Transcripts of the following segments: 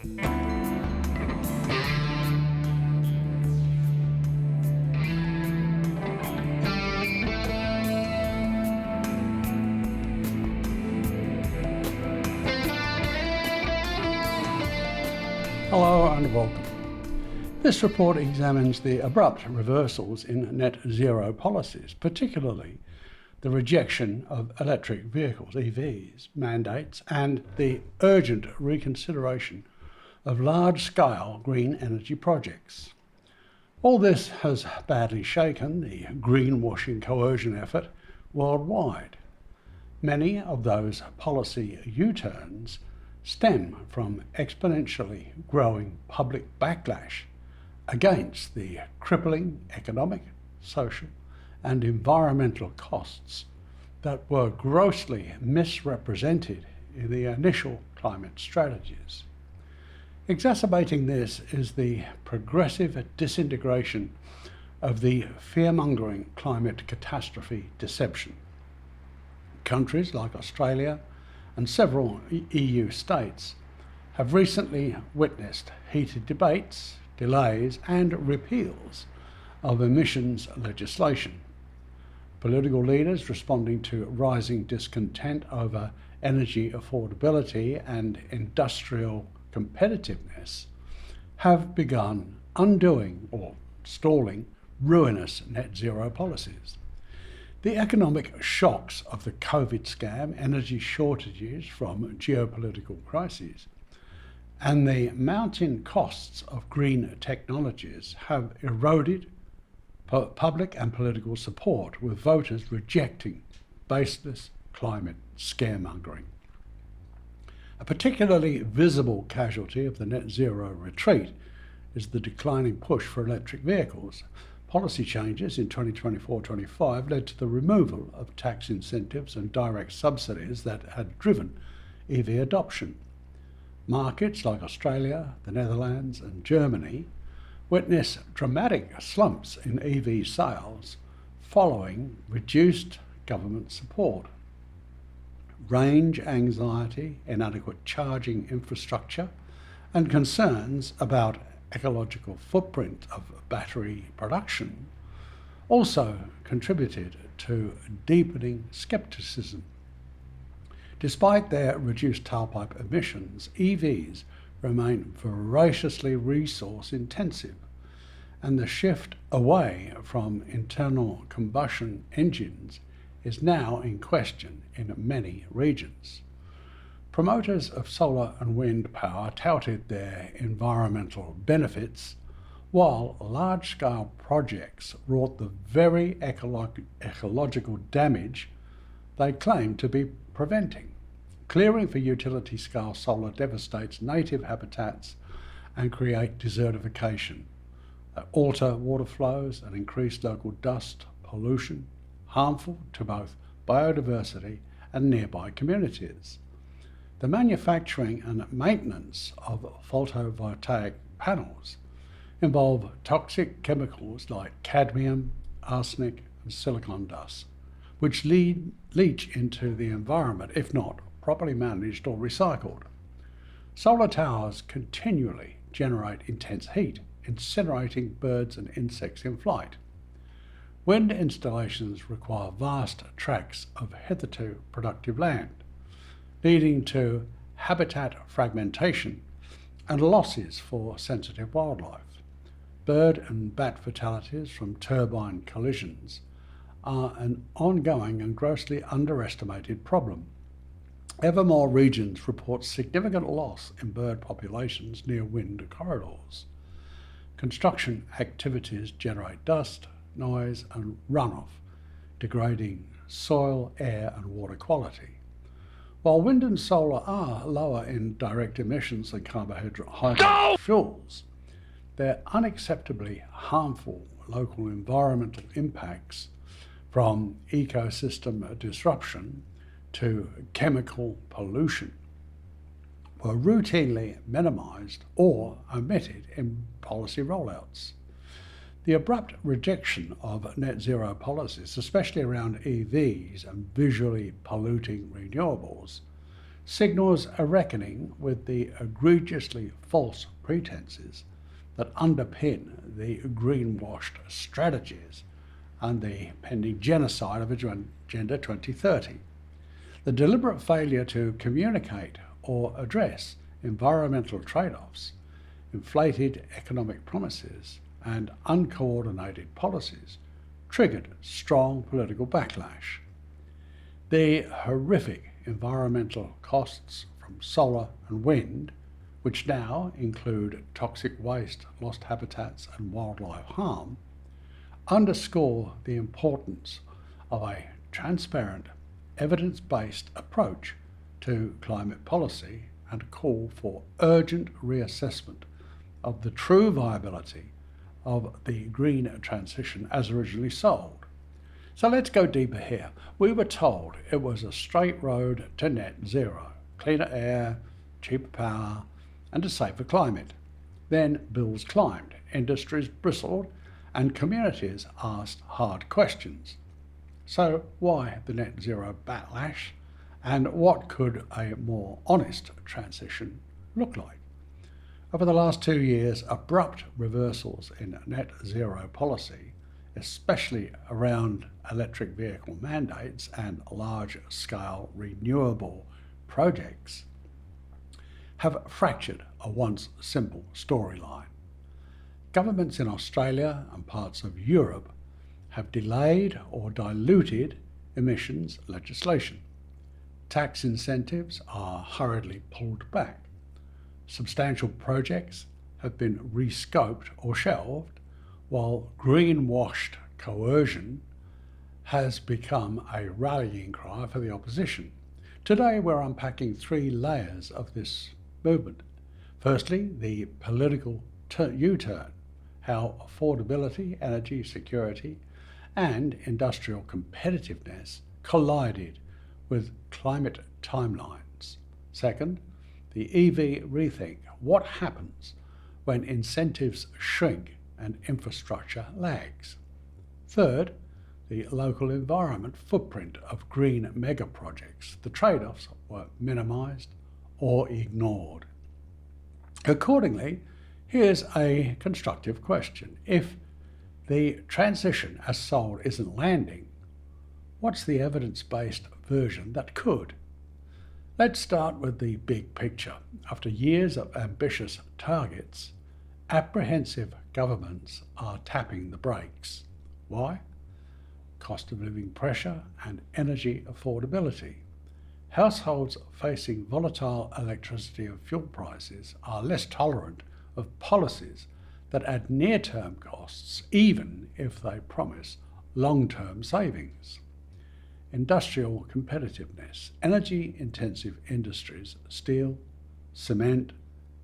Hello and welcome. This report examines the abrupt reversals in net zero policies, particularly the rejection of electric vehicles, EVs, mandates, and the urgent reconsideration of large-scale green energy projects. All this has badly shaken the greenwashing coercion effort worldwide. Many of those policy U-turns stem from exponentially growing public backlash against the crippling economic, social, and environmental costs that were grossly misrepresented in the initial climate strategies. Exacerbating this is the progressive disintegration of the fear-mongering climate catastrophe deception. Countries like Australia and several EU states have recently witnessed heated debates, delays, and repeals of emissions legislation. Political leaders responding to rising discontent over energy affordability and industrial competitiveness have begun undoing or stalling ruinous net zero policies. The economic shocks of the COVID scam, energy shortages from geopolitical crises, and the mounting costs of green technologies have eroded public and political support, with voters rejecting baseless climate scaremongering. A particularly visible casualty of the net zero retreat is the declining push for electric vehicles. Policy changes in 2024-25 led to the removal of tax incentives and direct subsidies that had driven EV adoption. Markets like Australia, the Netherlands, and Germany witness dramatic slumps in EV sales following reduced government support. Range anxiety, inadequate charging infrastructure, and concerns about ecological footprint of battery production also contributed to deepening skepticism. Despite their reduced tailpipe emissions, EVs remain voraciously resource intensive, and the shift away from internal combustion engines is now in question in many regions. Promoters of solar and wind power touted their environmental benefits, while large-scale projects wrought the very ecological damage they claimed to be preventing. Clearing for utility-scale solar devastates native habitats and create desertification, alter water flows and increase local dust pollution, harmful to both biodiversity and nearby communities. The manufacturing and maintenance of photovoltaic panels involve toxic chemicals like cadmium, arsenic, and silicon dust, which leach into the environment if not properly managed or recycled. Solar towers continually generate intense heat, incinerating birds and insects in flight. Wind installations require vast tracts of hitherto productive land, leading to habitat fragmentation and losses for sensitive wildlife. Bird and bat fatalities from turbine collisions are an ongoing and grossly underestimated problem. Ever more regions report significant loss in bird populations near wind corridors. Construction activities generate dust, noise, and runoff, degrading soil, air, and water quality. While wind and solar are lower in direct emissions than carbohydrate fuels, their unacceptably harmful local environmental impacts, from ecosystem disruption to chemical pollution, were routinely minimised or omitted in policy rollouts. The abrupt rejection of net zero policies, especially around EVs and visually polluting renewables, signals a reckoning with the egregiously false pretenses that underpin the greenwashed strategies and the pending genocide of Agenda 2030. The deliberate failure to communicate or address environmental trade-offs, inflated economic promises, and uncoordinated policies triggered strong political backlash. The horrific environmental costs from solar and wind, which now include toxic waste, lost habitats, and wildlife harm, underscore the importance of a transparent, evidence-based approach to climate policy and a call for urgent reassessment of the true viability of the green transition as originally sold. So let's go deeper here. We were told it was a straight road to net zero, cleaner air, cheaper power, and a safer climate. Then bills climbed, industries bristled, and communities asked hard questions. So why the net zero backlash, and what could a more honest transition look like? Over the last 2 years, abrupt reversals in net zero policy, especially around electric vehicle mandates and large-scale renewable projects, have fractured a once simple storyline. Governments in Australia and parts of Europe have delayed or diluted emissions legislation. Tax incentives are hurriedly pulled back. Substantial projects have been rescoped or shelved, while greenwashed coercion has become a rallying cry for the opposition. Today we're unpacking 3 layers of this movement. Firstly, the political U-turn, how affordability, energy security, and industrial competitiveness collided with climate timelines. Second, the EV rethink, what happens when incentives shrink and infrastructure lags. Third, the local environment footprint of green mega projects. The trade-offs were minimised or ignored. Accordingly, here's a constructive question. If the transition as sold isn't landing, what's the evidence-based version that could? Let's start with the big picture. After years of ambitious targets, apprehensive governments are tapping the brakes. Why? Cost of living pressure and energy affordability. Households facing volatile electricity and fuel prices are less tolerant of policies that add near-term costs, even if they promise long-term savings. Industrial competitiveness. Energy-intensive industries, steel, cement,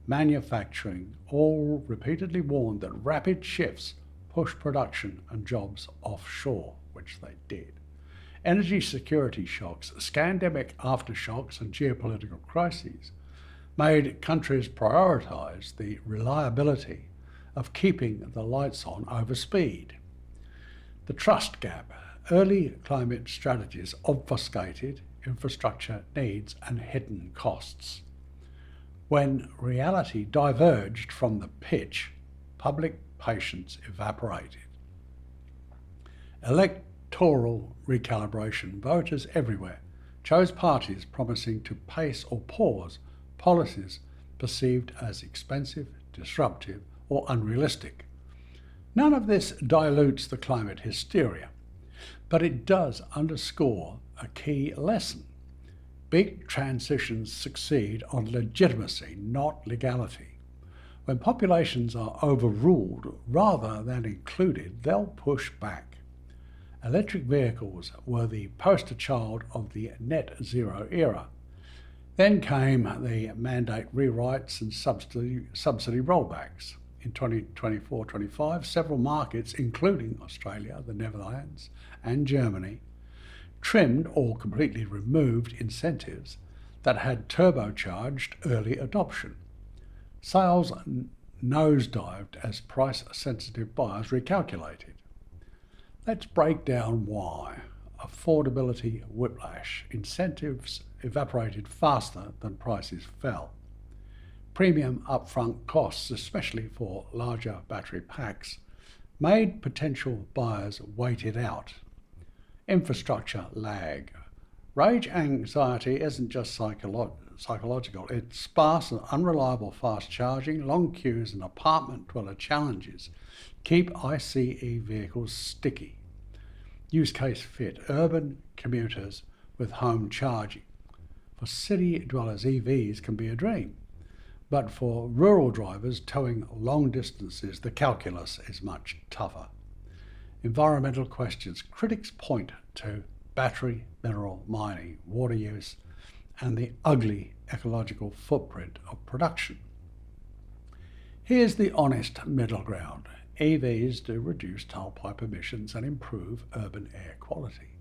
manufacturing, all repeatedly warned that rapid shifts push production and jobs offshore, which they did. Energy security shocks, scandemic aftershocks, and geopolitical crises made countries prioritise the reliability of keeping the lights on over speed. The trust gap. Early climate strategies obfuscated infrastructure needs and hidden costs. When reality diverged from the pitch, public patience evaporated. Electoral recalibration. Voters everywhere chose parties promising to pace or pause policies perceived as expensive, disruptive, or unrealistic. None of this dilutes the climate hysteria, but it does underscore a key lesson. Big transitions succeed on legitimacy, not legality. When populations are overruled rather than included, they'll push back. Electric vehicles were the poster child of the net zero era. Then came the mandate rewrites and subsidy rollbacks. In 2024-25, several markets, including Australia, the Netherlands, and Germany, trimmed or completely removed incentives that had turbocharged early adoption. Sales nosedived as price-sensitive buyers recalculated. Let's break down why. Affordability whiplash. Incentives evaporated faster than prices fell. Premium upfront costs, especially for larger battery packs, made potential buyers wait it out. Infrastructure lag. Rage anxiety isn't just psychological, it's sparse and unreliable fast charging, long queues and apartment dweller challenges keep ICE vehicles sticky. Use case fit, urban commuters with home charging. For city dwellers, EVs can be a dream, but for rural drivers towing long distances, the calculus is much tougher. Environmental questions. Critics point to battery mineral mining, water use, and the ugly ecological footprint of production. Here's the honest middle ground. EVs do reduce tailpipe emissions and improve urban air quality.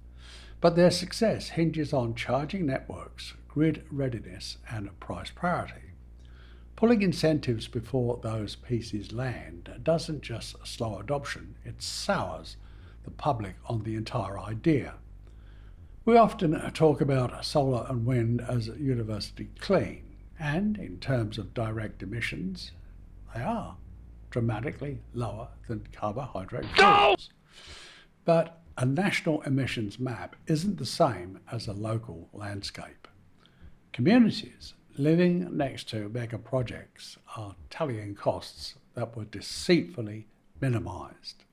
But their success hinges on charging networks, grid readiness, and price parity. Pulling incentives before those pieces land doesn't just slow adoption, it sours the public on the entire idea. We often talk about solar and wind as universally clean, and in terms of direct emissions, they are dramatically lower than carbohydrate fuels. But a national emissions map isn't the same as a local landscape. Communities living next to mega projects are tallying costs that were deceitfully minimised.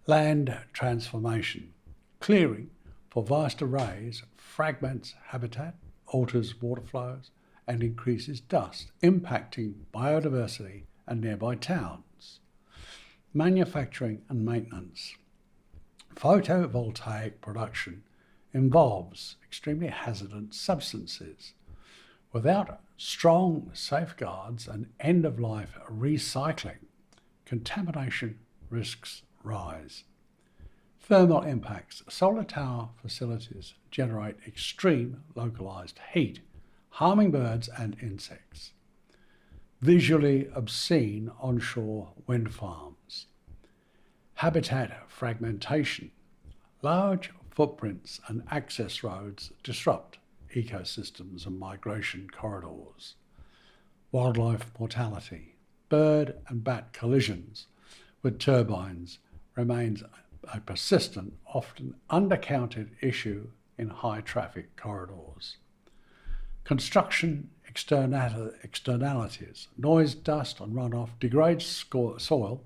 Land transformation. Clearing for vast arrays fragments habitat, alters water flows, and increases dust, impacting biodiversity and nearby towns. Manufacturing and maintenance. Photovoltaic production involves extremely hazardous substances. Without strong safeguards and end-of-life recycling, contamination risks rise. Thermal impacts. Solar tower facilities generate extreme localised heat, harming birds and insects. Visually obscene onshore wind farms. Habitat fragmentation. Large footprints and access roads disrupt ecosystems and migration corridors. Wildlife mortality. Bird and bat collisions with turbines remains a persistent, often undercounted issue in high traffic corridors. Construction externalities. Noise, dust and runoff degrades soil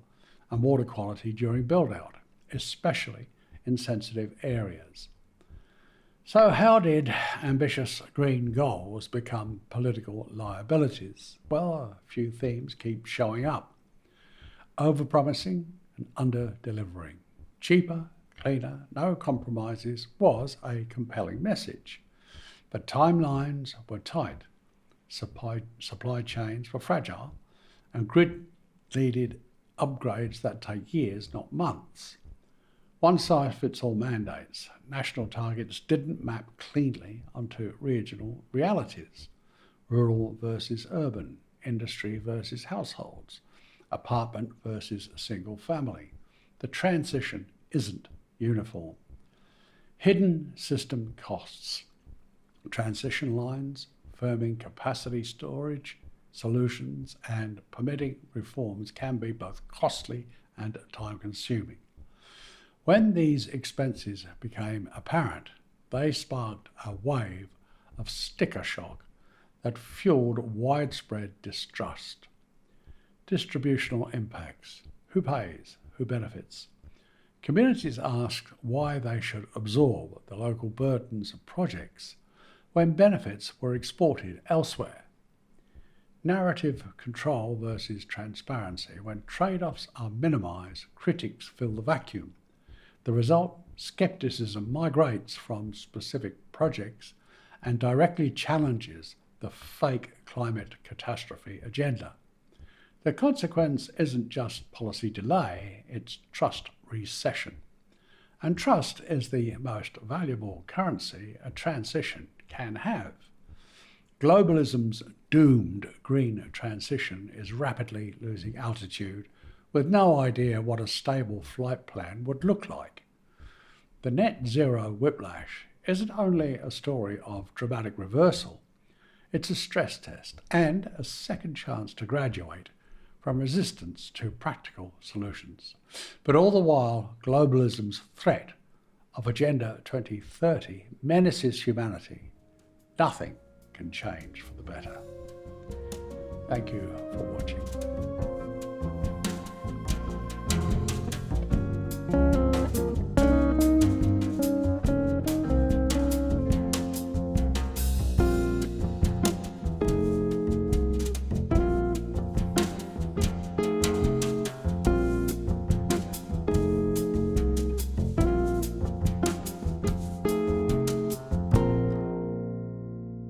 and water quality during build-out, especially in sensitive areas. So how did ambitious green goals become political liabilities? Well, a few themes keep showing up. Overpromising and under-delivering. Cheaper, cleaner, no compromises was a compelling message. But timelines were tight, supply chains were fragile, and grid needed upgrades that take years, not months. One-size-fits-all mandates. National targets didn't map cleanly onto regional realities. Rural versus urban, industry versus households, apartment versus single family. The transition isn't uniform. Hidden system costs. Transition lines, firming capacity storage, solutions and permitting reforms can be both costly and time-consuming. When these expenses became apparent, they sparked a wave of sticker shock that fueled widespread distrust. Distributional impacts. Who pays? Who benefits? Communities asked why they should absorb the local burdens of projects when benefits were exported elsewhere. Narrative control versus transparency. When trade-offs are minimised, critics fill the vacuum. The result, scepticism migrates from specific projects and directly challenges the fake climate catastrophe agenda. The consequence isn't just policy delay, it's trust recession. And trust is the most valuable currency a transition can have. Globalism's doomed green transition is rapidly losing altitude with no idea what a stable flight plan would look like. The net zero whiplash isn't only a story of dramatic reversal, it's a stress test and a second chance to graduate from resistance to practical solutions. But all the while, globalism's threat of Agenda 2030 menaces humanity. Nothing can change for the better. Thank you for watching.